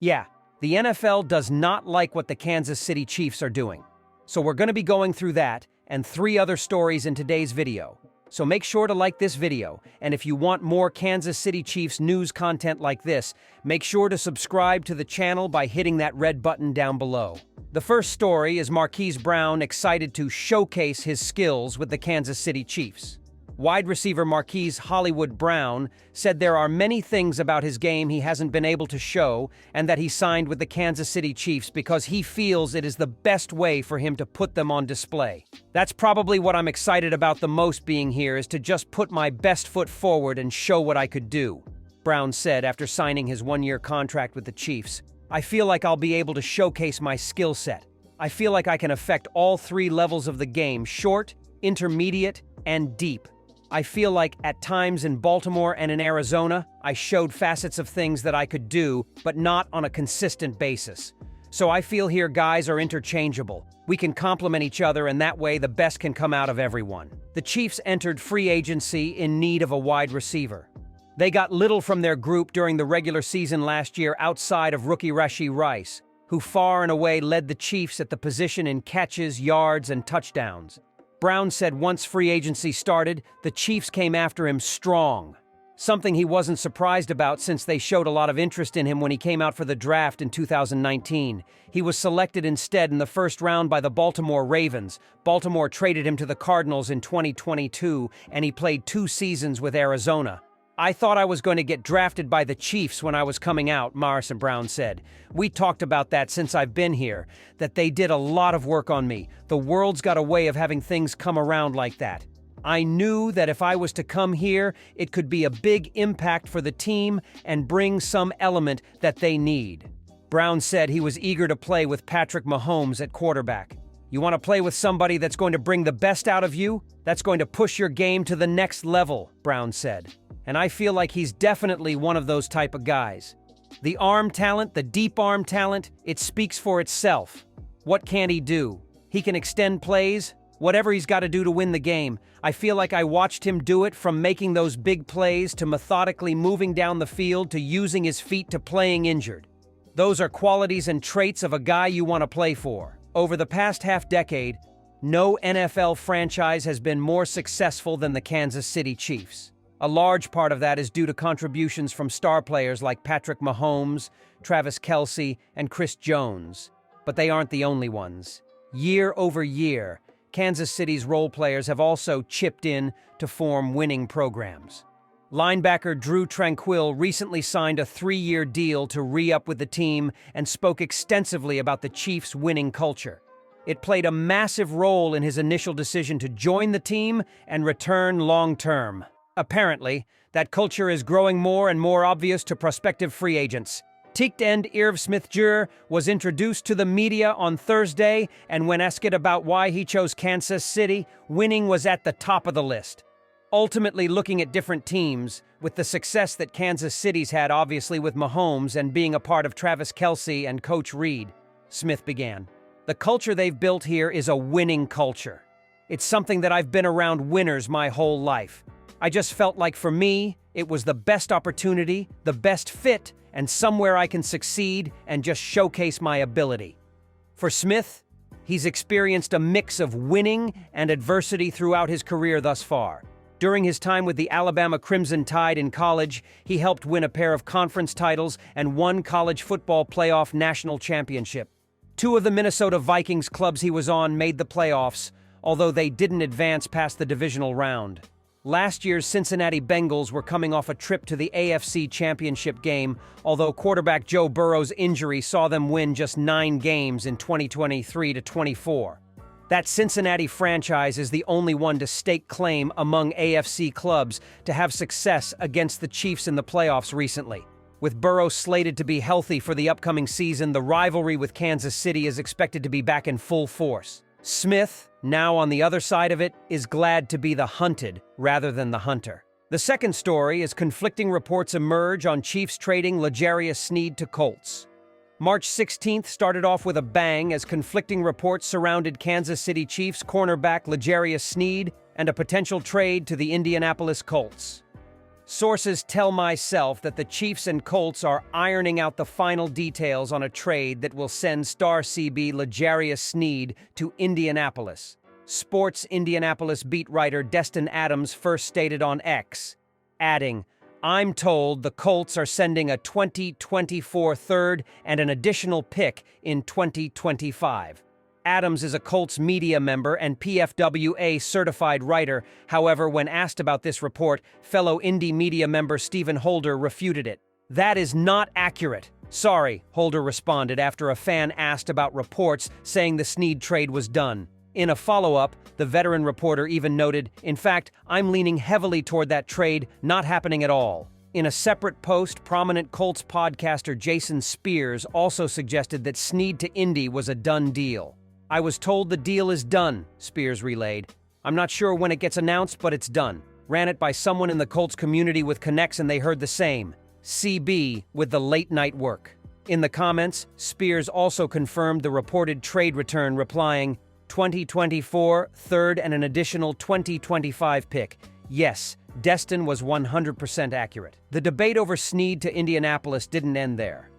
Yeah, the NFL does not like what the Kansas City Chiefs are doing. So we're going to be going through that and 3 other stories in today's video. So make sure to like this video, and if you want more Kansas City Chiefs news content like this, make sure to subscribe to the channel by hitting that red button down below. The first story is Marquise Brown excited to showcase his skills with the Kansas City Chiefs. Wide receiver Marquise Hollywood Brown said there are many things about his game he hasn't been able to show and that he signed with the Kansas City Chiefs because he feels it is the best way for him to put them on display. That's probably what I'm excited about the most being here, is to just put my best foot forward and show what I could do, Brown said after signing his 1-year contract with the Chiefs. I feel like I'll be able to showcase my skill set. I feel like I can affect all 3 levels of the game: short, intermediate, and deep. I feel like at times in Baltimore and in Arizona, I showed facets of things that I could do, but not on a consistent basis. So I feel here guys are interchangeable. We can complement each other, and that way the best can come out of everyone. The Chiefs entered free agency in need of a wide receiver. They got little from their group during the regular season last year outside of rookie Rashee Rice, who far and away led the Chiefs at the position in catches, yards, and touchdowns. Brown said once free agency started, the Chiefs came after him strong, something he wasn't surprised about since they showed a lot of interest in him when he came out for the draft in 2019. He was selected instead in the first round by the Baltimore Ravens. Baltimore traded him to the Cardinals in 2022, and he played 2 seasons with Arizona. I thought I was going to get drafted by the Chiefs when I was coming out, Morrison Brown said. We talked about that since I've been here, that they did a lot of work on me. The world's got a way of having things come around like that. I knew that if I was to come here, it could be a big impact for the team and bring some element that they need. Brown said he was eager to play with Patrick Mahomes at quarterback. You want to play with somebody that's going to bring the best out of you? That's going to push your game to the next level, Brown said. And I feel like he's definitely one of those type of guys. The arm talent, the deep arm talent, it speaks for itself. What can he do? He can extend plays, whatever he's got to do to win the game. I feel like I watched him do it, from making those big plays to methodically moving down the field to using his feet to playing injured. Those are qualities and traits of a guy you want to play for. Over the past half-decade, no NFL franchise has been more successful than the Kansas City Chiefs. A large part of that is due to contributions from star players like Patrick Mahomes, Travis Kelce, and Chris Jones. But they aren't the only ones. Year over year, Kansas City's role players have also chipped in to form winning programs. Linebacker Drue Tranquill recently signed a 3-year deal to re-up with the team and spoke extensively about the Chiefs' winning culture. It played a massive role in his initial decision to join the team and return long-term. Apparently, that culture is growing more and more obvious to prospective free agents. Tight end Irv Smith-Jr. was introduced to the media on Thursday, and when asked about why he chose Kansas City, winning was at the top of the list. Ultimately, looking at different teams, with the success that Kansas City's had obviously with Mahomes and being a part of Travis Kelce and Coach Reid, Smith began. The culture they've built here is a winning culture. It's something that I've been around winners my whole life. I just felt like for me, it was the best opportunity, the best fit, and somewhere I can succeed and just showcase my ability. For Smith, he's experienced a mix of winning and adversity throughout his career thus far. During his time with the Alabama Crimson Tide in college, he helped win a pair of conference titles and 1 college football playoff national championship. 2 of the Minnesota Vikings clubs he was on made the playoffs, although they didn't advance past the divisional round. Last year's Cincinnati Bengals were coming off a trip to the AFC Championship game, although quarterback Joe Burrow's injury saw them win just 9 games in 2023-24. That Cincinnati franchise is the only one to stake claim among AFC clubs to have success against the Chiefs in the playoffs recently. With Burrow slated to be healthy for the upcoming season, the rivalry with Kansas City is expected to be back in full force. Smith, now on the other side of it, is glad to be the hunted rather than the hunter. The second story is conflicting reports emerge on Chiefs trading L'Jarius Sneed to Colts. March 16th started off with a bang as conflicting reports surrounded Kansas City Chiefs cornerback L'Jarius Sneed and a potential trade to the Indianapolis Colts. Sources tell myself that the Chiefs and Colts are ironing out the final details on a trade that will send star CB L'Jarius Sneed to Indianapolis. Sports Indianapolis beat writer Destin Adams first stated on X, adding, "I'm told the Colts are sending a 2024 third and an additional pick in 2025. Adams is a Colts media member and PFWA certified writer. However, when asked about this report, fellow Indy media member Stephen Holder refuted it. "That is not accurate." "Sorry," Holder responded after a fan asked about reports saying the Sneed trade was done. In a follow-up, the veteran reporter even noted, "In fact, I'm leaning heavily toward that trade not happening at all." In a separate post, prominent Colts podcaster Jason Spears also suggested that Sneed to Indy was a done deal. "I was told the deal is done," Spears relayed. "I'm not sure when it gets announced, but it's done." Ran it by someone in the Colts community with connects and they heard the same. CB with the late night work. In the comments, Spears also confirmed the reported trade return, replying, 2024 third and an additional 2025 pick. Yes, Destin was 100% accurate. The debate over Sneed to Indianapolis didn't end there.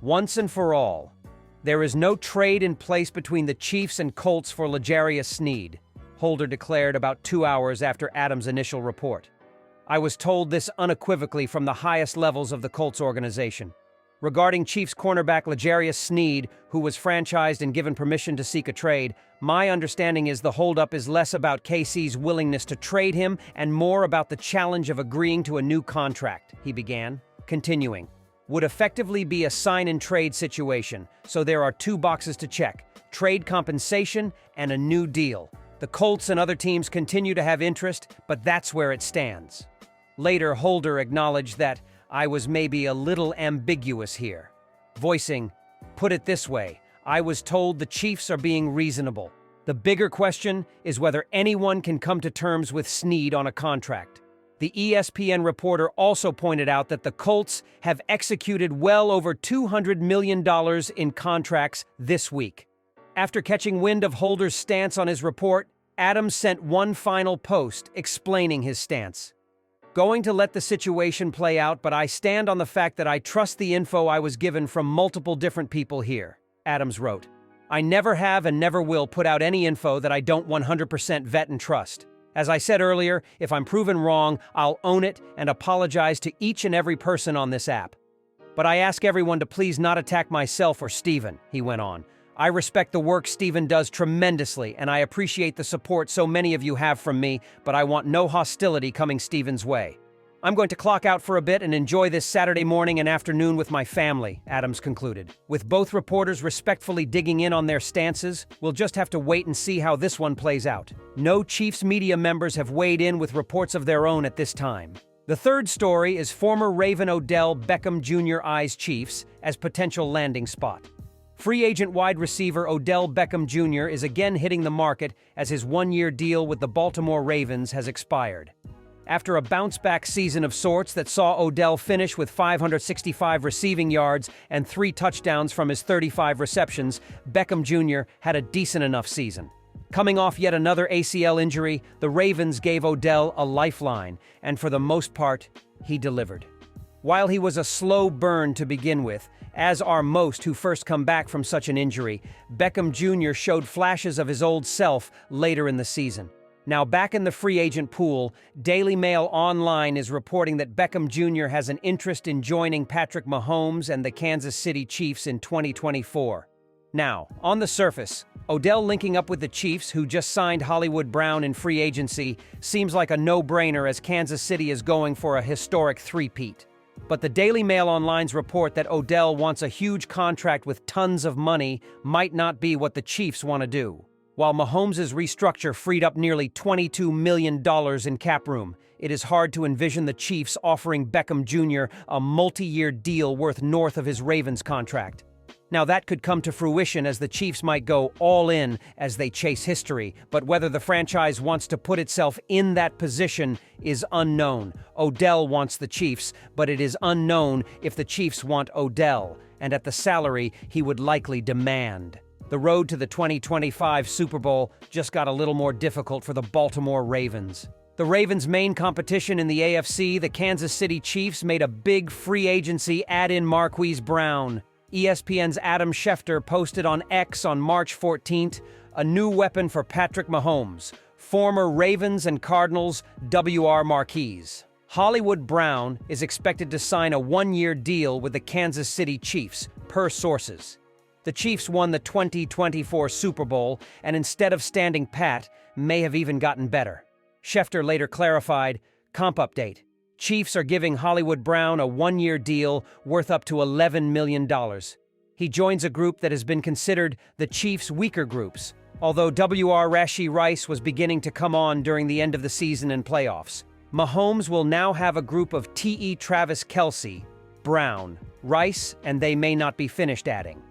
Once and for all, there is no trade in place between the Chiefs and Colts for L'Jarius Sneed, Holder declared about 2 hours after Adams' initial report. "I was told this unequivocally from the highest levels of the Colts organization." Regarding Chiefs cornerback L'Jarius Sneed, who was franchised and given permission to seek a trade, my understanding is the holdup is less about KC's willingness to trade him and more about the challenge of agreeing to a new contract, he began, continuing. "Would effectively be a sign-and-trade situation, so there are 2 boxes to check, trade compensation and a new deal. The Colts and other teams continue to have interest, but that's where it stands." Later, Holder acknowledged that I was maybe a little ambiguous here, voicing, "Put it this way, I was told the Chiefs are being reasonable. The bigger question is whether anyone can come to terms with Sneed on a contract." The ESPN reporter also pointed out that the Colts have executed well over $200 million in contracts this week. After catching wind of Holder's stance on his report, Adams sent one final post explaining his stance. "Going to let the situation play out, but I stand on the fact that I trust the info I was given from multiple different people here," Adams wrote. "I never have and never will put out any info that I don't 100% vet and trust. As I said earlier, if I'm proven wrong, I'll own it and apologize to each and every person on this app. But I ask everyone to please not attack myself or Steven," he went on. "I respect the work Steven does tremendously, and I appreciate the support so many of you have from me, but I want no hostility coming Steven's way. I'm going to clock out for a bit and enjoy this Saturday morning and afternoon with my family," Adams concluded. With both reporters respectfully digging in on their stances, we'll just have to wait and see how this one plays out. No Chiefs media members have weighed in with reports of their own at this time. The third story is former Raven Odell Beckham Jr. eyes Chiefs as potential landing spot. Free agent wide receiver Odell Beckham Jr. is again hitting the market as his one-year deal with the Baltimore Ravens has expired. After a bounce-back season of sorts that saw Odell finish with 565 receiving yards and 3 touchdowns from his 35 receptions, Beckham Jr. had a decent enough season. Coming off yet another ACL injury, the Ravens gave Odell a lifeline, and for the most part, he delivered. While he was a slow burn to begin with, as are most who first come back from such an injury, Beckham Jr. showed flashes of his old self later in the season. Now back in the free agent pool, Daily Mail Online is reporting that Beckham Jr. has an interest in joining Patrick Mahomes and the Kansas City Chiefs in 2024. Now, on the surface, Odell linking up with the Chiefs, who just signed Hollywood Brown in free agency, seems like a no-brainer as Kansas City is going for a historic three-peat. But the Daily Mail Online's report that Odell wants a huge contract with tons of money might not be what the Chiefs want to do. While Mahomes' restructure freed up nearly $22 million in cap room, it is hard to envision the Chiefs offering Beckham Jr. a multi-year deal worth north of his Ravens contract. Now that could come to fruition as the Chiefs might go all in as they chase history, but whether the franchise wants to put itself in that position is unknown. Odell wants the Chiefs, but it is unknown if the Chiefs want Odell, and at the salary he would likely demand. The road to the 2025 Super Bowl just got a little more difficult for the Baltimore Ravens. The Ravens' main competition in the AFC, the Kansas City Chiefs, made a big free agency add-in Marquise Brown. ESPN's Adam Schefter posted on X on March 14th, a new weapon for Patrick Mahomes, former Ravens and Cardinals W.R. Marquise. Hollywood Brown is expected to sign a one-year deal with the Kansas City Chiefs, per sources. The Chiefs won the 2024 Super Bowl, and instead of standing pat, may have even gotten better. Schefter later clarified, comp update. Chiefs are giving Hollywood Brown a one-year deal worth up to $11 million. He joins a group that has been considered the Chiefs' weaker groups, although W.R. Rashee Rice was beginning to come on during the end of the season and playoffs. Mahomes will now have a group of T.E. Travis Kelce, Brown, Rice, and they may not be finished adding.